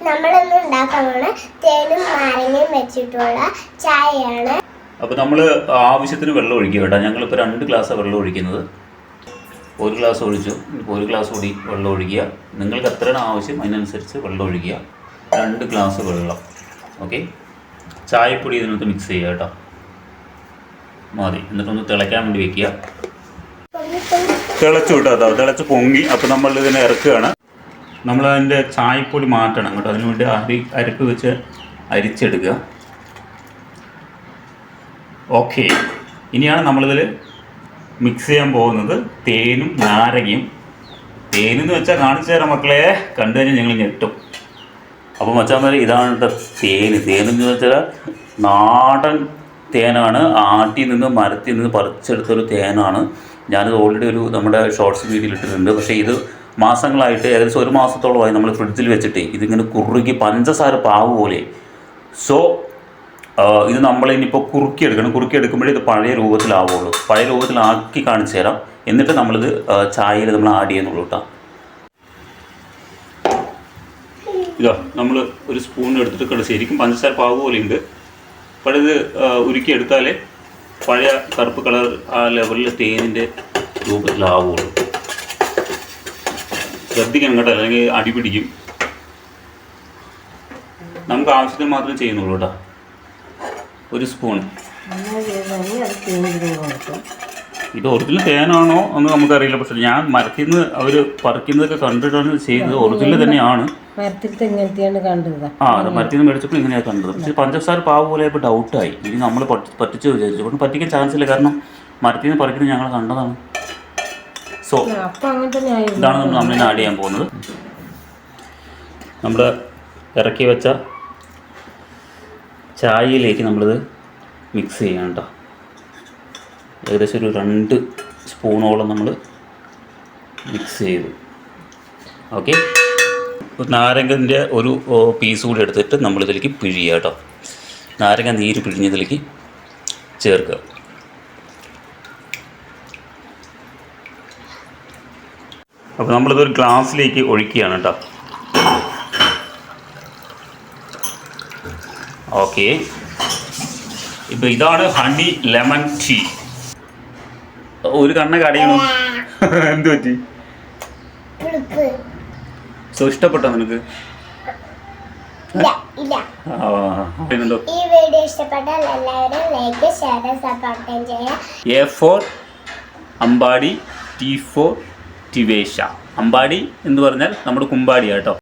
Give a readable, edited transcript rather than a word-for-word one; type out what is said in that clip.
നമ്മളിന്ന് ഉണ്ടാക്കുന്നത് തേനും നാരങ്ങയും വെച്ചിട്ടുള്ള ചായയാണ്. അപ്പോൾ നമ്മൾ ആവശ്യത്തിന് വെള്ളം ഒഴിക്കുക കേട്ടോ. ഞങ്ങളിപ്പോൾ 2 ഗ്ലാസ് വെള്ളം ഒഴിക്കുന്നത്. 1 ഗ്ലാസ് ഒഴിച്ചു, ഇപ്പോൾ 1 ഗ്ലാസ് കൂടി വെള്ളം ഒഴിക്കുക. നിങ്ങൾക്ക് എത്രയാണ് ആവശ്യം അതിനനുസരിച്ച് വെള്ളം ഒഴിക്കുക. 2 ഗ്ലാസ് വെള്ളം. ഓക്കെ, ചായപ്പൊടി ഇതിനകത്ത് മിക്സ് ചെയ്യുക കേട്ടോ. മതി. എന്നിട്ടൊന്ന് തിളയ്ക്കാൻ വേണ്ടി വെക്കുക. തിളച്ചു കേട്ടോ, തിളച്ച് പൊങ്ങി. അപ്പോൾ നമ്മൾ ഇതിനെ ഇറക്കുകയാണ്. നമ്മളതിൻ്റെ ചായപ്പൊടി മാറ്റണം കേട്ടോ. അതിനുവേണ്ടി അരിപ്പ് വെച്ച് അരിച്ചെടുക്കുക. ഓക്കെ, ഇനിയാണ് നമ്മളിതിൽ മിക്സ് ചെയ്യാൻ പോകുന്നത് തേനും നാരങ്ങയും. തേനെന്ന് വെച്ചാൽ കാണിച്ചു തരാം മക്കളെ, കണ്ടു കഴിഞ്ഞാൽ ഞങ്ങൾ ഞെട്ടും. അപ്പോൾ മച്ചാന്മാരെ, ഇതാണ് തേനെന്ന് വെച്ചാൽ നാടൻ തേനാണ്. ആട്ടിൽ നിന്ന് മരത്തിൽ നിന്ന് പറിച്ചെടുത്തൊരു തേനാണ്. ഞാനിത് ഓൾറെഡി നമ്മുടെ ഷോർട്സ് വീഡിയോയിൽ ഇട്ടിട്ടുണ്ട്. പക്ഷേ ഇത് മാസങ്ങളായിട്ട്, ഏകദേശം 1 മാസത്തോളമായി നമ്മൾ ഫ്രിഡ്ജിൽ വെച്ചിട്ട് ഇതിങ്ങനെ കുറുകി പഞ്ചസാര പാവ് പോലെ. സോ ഇത് നമ്മളിനിപ്പോൾ കുറുക്കിയെടുക്കുമ്പോഴേ ഇത് പഴയ രൂപത്തിലാവുള്ളൂ. പഴയ രൂപത്തിലാക്കി കാണിച്ചു തരാം. എന്നിട്ട് നമ്മളിത് ചായയിൽ നമ്മൾ ആഡ് ചെയ്യുന്നുള്ളൂ കേട്ടോ. ഇതാ നമ്മൾ ഒരു സ്പൂൺ എടുത്തിട്ട് ശരിക്കും പഞ്ചസാര പാവ് പോലെ ഉണ്ട്. അപ്പോൾ ഇത് ഉരുക്കിയെടുത്താലേ പഴയ കറുപ്പ് കളർ ആ ലെവലിൽ തേനിൻ്റെ രൂപത്തിലാവുള്ളൂ. ശ്രദ്ധിക്കണം കേട്ടോ, അല്ലെങ്കിൽ അടി പിടിക്കും. നമുക്ക് ആവശ്യത്തിന് മാത്രമേ ചെയ്യുന്നുള്ളൂ കേട്ടോ. 1 സ്പൂൺ. ഇത് ഒറിജിനൽ തേനാണോ എന്ന് നമുക്കറിയില്ല. പക്ഷെ ഞാൻ മരത്തിൽ നിന്ന് അവർ പറിക്കുന്നതൊക്കെ കണ്ടിട്ടാണ് ചെയ്തത്. ഒറിജിനൽ തന്നെയാണ്. അത് മരത്തിൽ നിന്ന് മേടിച്ചപ്പോൾ ഇങ്ങനെയാണ് കണ്ടത്. പക്ഷേ പഞ്ചസാര പാവ് പോലെ ഇപ്പോൾ ഡൗട്ടായി. ഇനി നമ്മൾ പറ്റിച്ചു വിചാരിച്ചു. പക്ഷെ പറ്റിക്കാൻ ചാൻസ് ഇല്ല, കാരണം മരത്തിൽ നിന്ന് പറിക്കുന്നത് ഞങ്ങൾ കണ്ടതാണ്. സോ ഇതാണ് നമ്മളിന്ന് ആഡ് ചെയ്യാൻ പോകുന്നത്. നമ്മൾ ഇറക്കി വെച്ച ചായയിലേക്ക് നമ്മളിത് മിക്സ് ചെയ്യണം കേട്ടോ. ഏകദേശം ഒരു 2 സ്പൂണോളം നമ്മൾ മിക്സ് ചെയ്തു. ഓക്കെ, നാരങ്ങൻ്റെ ഒരു പീസ് കൂടി എടുത്തിട്ട് നമ്മളിതിലേക്ക് പിഴിയുക കേട്ടോ. നാരങ്ങ നീര് പിഴിഞ്ഞതിലേക്ക് ചേർക്കുക. അപ്പോൾ നമ്മളിതൊരു ഗ്ലാസ്സിലേക്ക് ഒഴിക്കുകയാണ് കേട്ടോ. ഓക്കെ, ഇപ്പോൾ ഇതാണ് ഹണി ലെമൺ ടീ. ഒരു കണ്ണ കടയണം. എന്ത് പറ്റി? സോ ഇഷ്ടപ്പെട്ടോ നിനക്ക്? ഈ വീഡിയോ ഇഷ്ടപ്പെട്ടാൽ എല്ലാവരും ലൈക്ക്, ഷെയർ, സപ്പോർട്ട് ചെയ്യുക. A for Ambadi, T for Tivesha. Ambadi എന്ന് പറഞ്ഞാൽ നമ്മുടെ കുമ്പാടി കേട്ടോ.